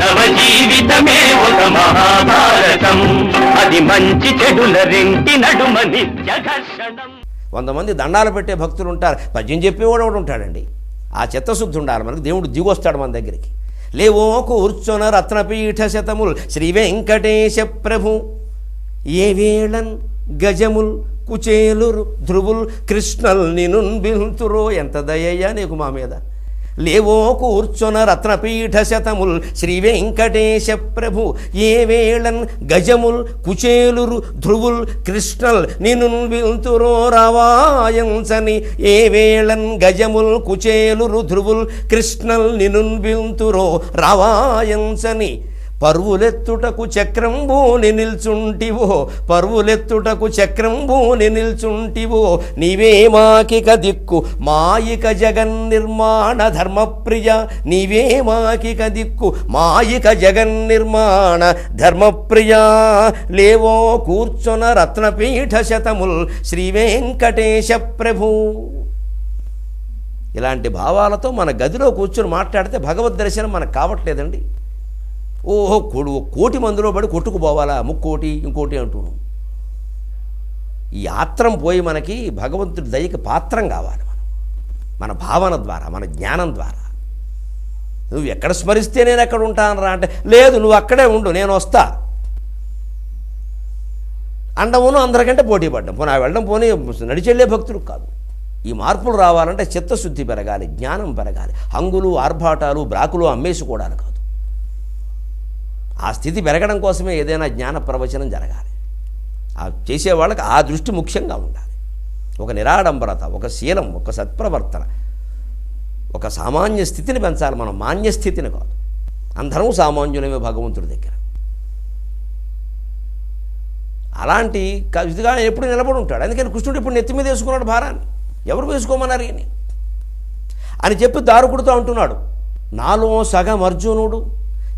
మానవ జీవితమే ఒక మహాభారతం, అది మంచి చెడుల రెంటి నడుమ నిత్య ఘర్షణం. 100 మంది దండాలు పెట్టే భక్తులు ఉంటారు, పద్యం చెప్పేవాడు ఒకడు ఉంటాడండి. ఆ చిత్తశుద్ధి ఉండాలి మనకు. దేవుడు దిగొస్తాడు మన దగ్గరికి. లేవో కూర్చొన రత్నపీఠ శతముల్ శ్రీ వెంకటేశ ప్రభు, ఏ వేళన్ గజముల్ కుచేలురు ధ్రువుల్ కృష్ణల్ నినున్ బిల్తురో. ఎంత దయ్యా నీకు మా మీద. లేవో కూర్చొన రత్నపీఠ శతముల్ శ్రీ వెంకటేశ ప్రభు, ఏ వేళన్ గజముల్ కుచేలురు ధ్రువుల్ కృష్ణల్ నినున్ బిల్తురో. రావాయంసని ఏ వేళన్ గజముల్ కుచేలురు ధ్రువుల్ కృష్ణల్ నినున్ బిల్తురో. రావాయంసని పరువులెత్తుటకు చక్రంబూని నిల్చుంటివో, పరువులెత్తుటకు చక్రంబూని నిల్చుంటివో. నీవే మాకిక దిక్కు మాయిక జగన్నిర్మాణ ధర్మప్రియ, నీవే మాకిక దిక్కు మాయిక జగన్నిర్మాణ ధర్మప్రియ. లేవో కూర్చొన రత్నపీఠ శతముల్ శ్రీ వెంకటేశ ప్రభు. ఇలాంటి భావాలతో మన గదిలో కూర్చొని మాట్లాడితే భగవద్ దర్శనం మనకు కావట్లేదండి. ఓహో కోటి మందిలో పడి కొట్టుకుపోవాలా, ముక్కోటి ఇంకోటి అంటున్నాం. ఈ ఆత్రం పోయి మనకి భగవంతుడి దయకి పాత్రం కావాలి. మన భావన ద్వారా, మన జ్ఞానం ద్వారా. నువ్వు ఎక్కడ స్మరిస్తే నేను ఎక్కడ ఉంటానరా అంటే, లేదు నువ్వు అక్కడే ఉండు నేను వస్తా అండమును. అందరికంటే పోటీ పడ్డం పోనీ ఆ వెళ్ళడం పోనీ నడిచెళ్ళే భక్తుడు కాదు. ఈ మార్పులు రావాలంటే చిత్తశుద్ధి పెరగాలి, జ్ఞానం పెరగాలి. హంగులు ఆర్భాటాలు బ్రాకులు అమ్మేసుకోవడానికి కాదు. ఆ స్థితి పెరగడం కోసమే ఏదైనా జ్ఞాన ప్రవచనం జరగాలి. ఆ చేసేవాళ్ళకి ఆ దృష్టి ముఖ్యంగా ఉండాలి. ఒక నిరాడంబరత, ఒక శీలం, ఒక సత్ప్రవర్తన, ఒక సామాన్య స్థితిని పెంచాలి మనం, మాన్య స్థితిని కాదు. అందరం సామాన్యులమే భగవంతుడి దగ్గర. అలాంటి ఇదిగా ఎప్పుడు నిలబడి ఉంటాడు. అందుకని కృష్ణుడు ఇప్పుడు నెత్తి మీద వేసుకున్నాడు భారాన్ని. ఎవరు వేసుకోమన్నారు ఈయన అని చెప్పి దారుకుడుతూ అంటున్నాడు. నాలో సగం అర్జునుడు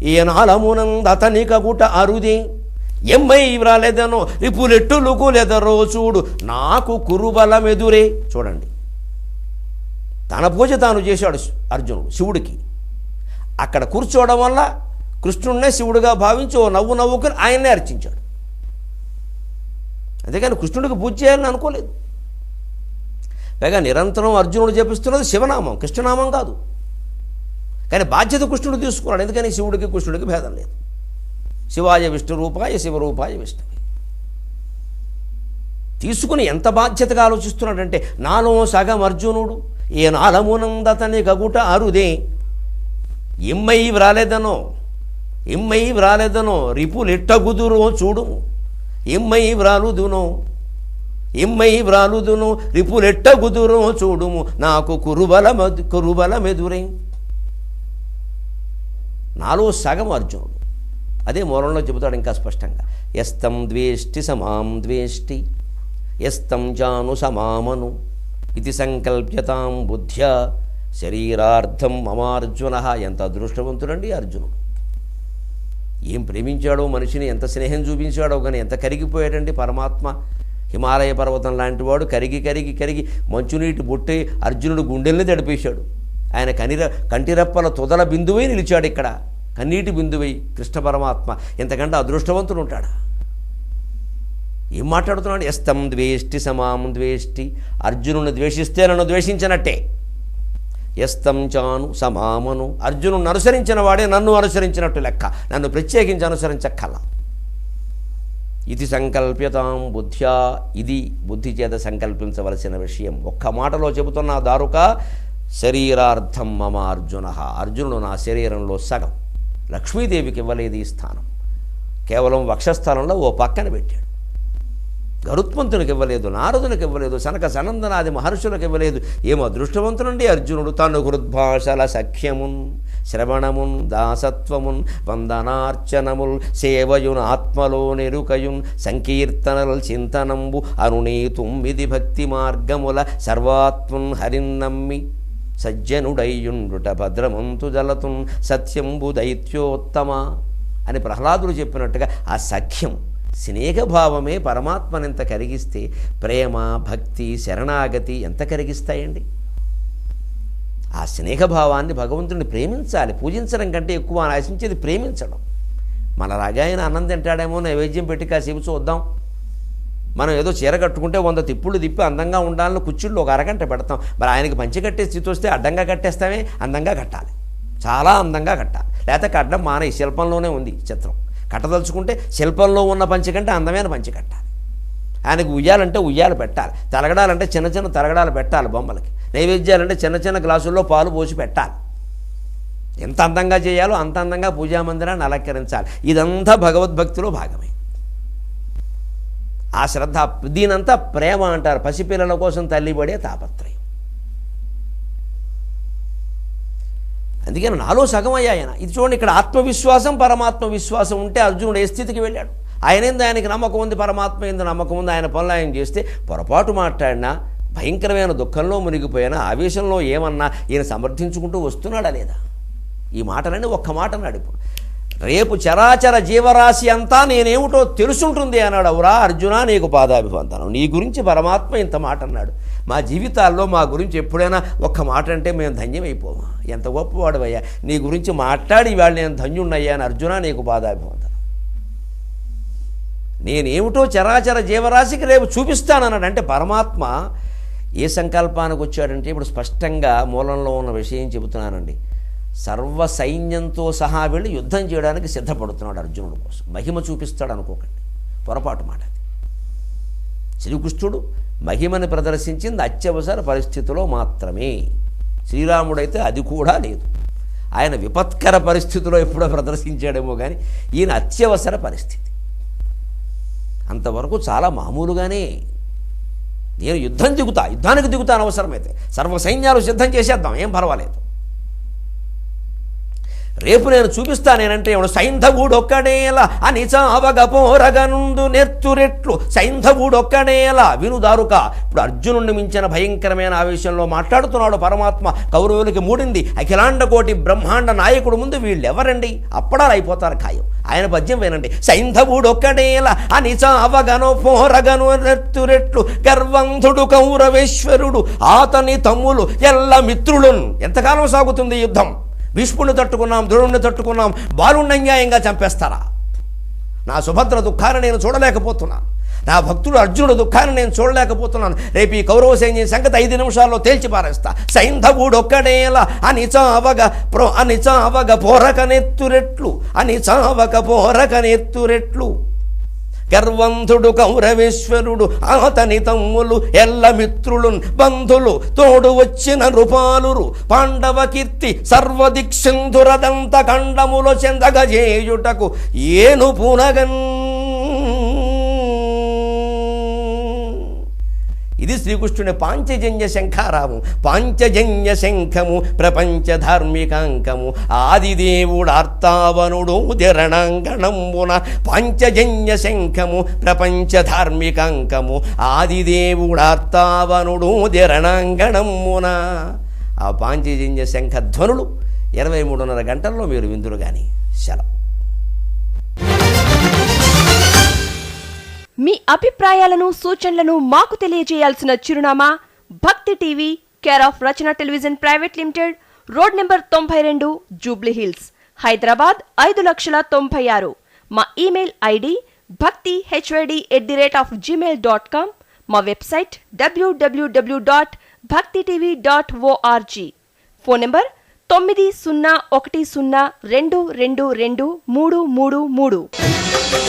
ఈ నాలమునందతనిక గుట అరుది, ఎమ్మై వ్రాలేదనో రిపులెట్టులుకు లెదరో చూడు నాకు కురుబలమెదురే. చూడండి, తన పూజ తాను చేశాడు అర్జునుడు శివుడికి. అక్కడ కూర్చోవడం వల్ల కృష్ణుడినే శివుడిగా భావించి ఓ నవ్వు నవ్వుకుని ఆయన్నే అర్చించాడు. అంతేకాని కృష్ణుడికి పూజ చేయాలని అనుకోలేదు. పైగా నిరంతరం అర్జునుడు జపిస్తున్నది శివనామం, కృష్ణనామం కాదు. కానీ బాధ్యత కృష్ణుడు తీసుకున్నాడు. ఎందుకని శివుడికి కృష్ణుడికి భేదం లేదు. శివాయ విష్ణు రూపాయ శివరూపాయ విష్ణువే. తీసుకుని ఎంత బాధ్యతగా ఆలోచిస్తున్నాడంటే, నాలో సగం అర్జునుడు ఏ నాలమునందతని గగుట అరుదే, ఎమ్మై వ్రాలేదనో ఎమ్మై వ్రాలేదనో రిపులెట్టగుదురో చూడు, ఎమ్మై వ్రాలుదునో ఎమ్మై వ్రాలుదునో రిపులెట్టగుదురో చూడుము నాకు కురుబలమెదురే. నాలో సగం అర్జునుడు. అదే మూలంలో చెబుతాడు ఇంకా స్పష్టంగా. యస్తం ద్వేష్టి సమాం ద్వేష్టి యస్తం జాను సమామను ఇది సంకల్ప్యతాం బుద్ధ్యా శరీరార్థం మమార్జున. ఎంత అదృష్టవంతుడండి అర్జునుడు. ఏం ప్రేమించాడో మనిషిని, ఎంత స్నేహం చూపించాడో కానీ ఎంత కరిగిపోయాడండి పరమాత్మ. హిమాలయ పర్వతం లాంటి వాడు కరిగి కరిగి కరిగి మంచునీటి బొట్టే అర్జునుడు గుండెల్ని తడిపేశాడు. ఆయన కంటిరెప్పల తుదల బిందువై నిలిచాడు. ఇక్కడ కన్నీటి బిందువై కృష్ణ పరమాత్మ. ఎంతకంటే అదృష్టవంతుడు ఉంటాడా? ఏం మాట్లాడుతున్నాడు? యస్తం ద్వేష్టి సమాం ద్వేష్టి. అర్జునుని ద్వేషిస్తే నన్ను ద్వేషించినట్టే. యస్తం చాను సమామను. అర్జునుడిని అనుసరించిన వాడే నన్ను అనుసరించినట్టు లెక్క. నన్ను ప్రత్యేకించి అనుసరించక్కల. ఇది సంకల్ప్యతాం బుద్ధ్యా. ఇది బుద్ధి చేత సంకల్పించవలసిన విషయం. ఒక్క మాటలో చెబుతున్న దారుక, శరీరార్థం మమ అర్జున. అర్జునుడు నా శరీరంలో సగం. లక్ష్మీదేవికి ఇవ్వలేదు ఈ స్థానం. కేవలం వక్షస్థలంలో ఓ పక్కన పెట్టాడు. గరుత్మంతునికి ఇవ్వలేదు, నారదునికి ఇవ్వలేదు, సనక సనందనాది మహర్షులకు ఇవ్వలేదు. ఏమో అదృష్టవంతునండి అర్జునుడు. తను హృద్భాషల సఖ్యమున్ శ్రవణమున్ దాసత్వమున్ వందనార్చనముల్ సేవయున్ ఆత్మలో నెరుకయున్ సంకీర్తనల్ చింతనంబు అనునీ 9 భక్తి మార్గముల సర్వాత్మున్ హరిన్నమ్మి సజ్జనుడయ్యుండుట భద్రమంతు జలతున్ సత్యంబు దైత్యోత్తమ అని ప్రహ్లాదుడు చెప్పినట్టుగా ఆ సఖ్యం, స్నేహభావమే పరమాత్మనెంత కరిగిస్తే ప్రేమ, భక్తి, శరణాగతి ఎంత కరిగిస్తాయండి. ఆ స్నేహభావాన్ని భగవంతుడిని ప్రేమించాలి. పూజించడం కంటే ఎక్కువ ఆశించేది ప్రేమించడం. మన రాగాయన అన్నం తింటాడేమో, నైవేద్యం పెట్టి కాసేపు చూద్దాం. మనం ఏదో చీర కట్టుకుంటే 100 తిప్పులు తిప్పి అందంగా ఉండాలని కుర్చీల్లో ఒక అరగంట పెడతాం. మరి ఆయనకి పంచి కట్టే స్థితి వస్తే అడ్డంగా కట్టేస్తామే. అందంగా కట్టాలి, చాలా అందంగా కట్టాలి. లేకపోతే కట్టడం మానే. శిల్పంలోనే ఉంది చిత్రం. కట్టదలుచుకుంటే శిల్పంలో ఉన్న పంచి కంటే అందమైన పంచి కట్టాలి. ఆయనకు ఉయ్యాలంటే ఉయ్యాలు పెట్టాలి, తలగడాలంటే చిన్న చిన్న తలగడాలు పెట్టాలి బొమ్మలకి, నైవేద్యాలంటే చిన్న చిన్న గ్లాసుల్లో పాలు పోసి పెట్టాలి. ఎంత అందంగా చేయాలో అంత అందంగా పూజామందిరాన్ని అలంకరించాలి. ఇదంతా భగవద్భక్తిలో భాగమే. ఆ శ్రద్ధ, దీనంతా ప్రేమ అంటారు. పసిపిల్లల కోసం తల్లి పడే తాపత్రయం. అందుకని నాలో సగం అయ్యాయన. ఇది చూడండి, ఇక్కడ ఆత్మవిశ్వాసం పరమాత్మ విశ్వాసం ఉంటే అర్జునుడు ఏ స్థితికి వెళ్ళాడు. ఆయనకి నమ్మకం ఉంది, పరమాత్మ ఎందు నమ్మకం ఉంది. ఆయన పనులు ఆయన చేస్తే పొరపాటు మాట్లాడినా, భయంకరమైన దుఃఖంలో మునిగిపోయినా, ఆవేశంలో ఏమన్నా ఈయన సమర్థించుకుంటూ వస్తున్నాడా లేదా? ఈ మాటలన్నీ ఒక్క మాట అన్నాడు. ఇప్పుడు రేపు చరాచర జీవరాశి అంతా నేనేమిటో తెలుసుంటుంది అన్నాడు. అవురా అర్జున, నీకు పాదాభివందనం. నీ గురించి పరమాత్మ ఇంత మాట అన్నాడు. మా జీవితాల్లో మా గురించి ఎప్పుడైనా ఒక్క మాట అంటే మేము ధన్యమైపోమా? ఎంత గొప్పవాడువయ్యా, నీ గురించి మాట్లాడి ఇవాళ నేను ధన్యుణ్ణయ్యా అని. అర్జున, నీకు పాదాభివందనం. నేనేమిటో చరాచర జీవరాశికి రేపు చూపిస్తానన్నాడు. అంటే పరమాత్మ ఏ సంకల్పానికి వచ్చాడంటే, ఇప్పుడు స్పష్టంగా మూలంలో ఉన్న విషయం చెబుతున్నానండి. సర్వ సైన్యంతో సహా వెళ్ళి యుద్ధం చేయడానికి సిద్ధపడుతున్నాడు అర్జునుడి కోసం. మహిమ చూపిస్తాడు అనుకోకండి, పొరపాటు మాట అది. శ్రీకృష్ణుడు మహిమని ప్రదర్శించింది అత్యవసర పరిస్థితిలో మాత్రమే. శ్రీరాముడైతే అది కూడా లేదు. ఆయన విపత్కర పరిస్థితిలో ఎప్పుడో ప్రదర్శించాడేమో కానీ ఈయన అత్యవసర పరిస్థితి. అంతవరకు చాలా మామూలుగానే నేను యుద్ధానికి దిగుతాను అవసరమైతే. సర్వ సైన్యాలు సిద్ధం చేసేద్దాం, ఏం పర్వాలేదు. రేపు నేను చూపిస్తానేనంటే ఎవడు సైంధవుడొక్కడేలా అని చావగపోరగనుండు నెత్తురెట్లు. సైంధవుడొక్కడేలా వినుదారుక. ఇప్పుడు అర్జునుడిని మించిన భయంకరమైన ఆవేశంలో మాట్లాడుతున్నాడు పరమాత్మ. కౌరవులకి మూడింది. అఖిలాండ కోటి బ్రహ్మాండ నాయకుడు ముందు వీళ్ళెవరండి? అప్పడాలు అయిపోతారు ఖాయం. ఆయన పద్యం వినండి. సైంధవుడొక్కడేలా అని చావగను పోరగను నెత్తురెట్లు. గర్వంధుడు కౌరవేశ్వరుడు ఆతని తమ్ములు ఎల్ల మిత్రులను. ఎంతకాలం సాగుతుంది యుద్ధం? భీష్ముడిని తట్టుకున్నాం, ద్రోణుడిని తట్టుకున్నాం, బాలుణ్ణి అన్యాయంగా చంపేస్తారా? నా సుభద్ర దుఃఖాన్ని నేను చూడలేకపోతున్నాను. నా భక్తుడు అర్జునుడు దుఃఖాన్ని నేను చూడలేకపోతున్నాను. రేపు ఈ కౌరవ సైన్యం సంగతి 5 నిమిషాల్లో తేల్చి పారేస్తా. సైంధవుడొక్కడేలా అని చావగ పోరకనెత్తురెట్లు. అని చావక పోరకనెత్తురెట్లు. గర్వంధుడు కౌరవేశ్వరుడు అతని తమ్ములు ఎల్ల మిత్రులు బంధులు తోడు వచ్చిన నృపాలురు. పాండవ కీర్తి సర్వదిక్సింధురదంత ఖండములో చెందగజేయుటకు ఏను పూనగన్. ఇది శ్రీకృష్ణుని పాంచజన్య శంఖారాము. పాంచజన్య శంఖము ప్రపంచ ధార్మికాంకము. ఆదిదేవుడు అర్తావనుడు రణాంగణంబున. పాంచజన్య శంఖము ప్రపంచ ధార్మికాంకము. ఆదిదేవుడు అర్తావనుడు రణాంగణంబున. ఆ పాంచజన్య శంఖ ధ్వనులు 23:30 గంటల్లో మీరు విందురు కానీ. సెలవు. మీ అభిప్రాయాలను సూచనలను మాకు తెలియజేయాల్సిన చిరునామా భక్తి TV, care of Rachana television private limited, road number 92, Jubilee hills, Hyderabad 5,96,000. మా ఇమెయిల్ ఐడి bhaktihyd@gmail.com. మా వెబ్సైట్ www.bhaktitv.org. Phone number 901012223333.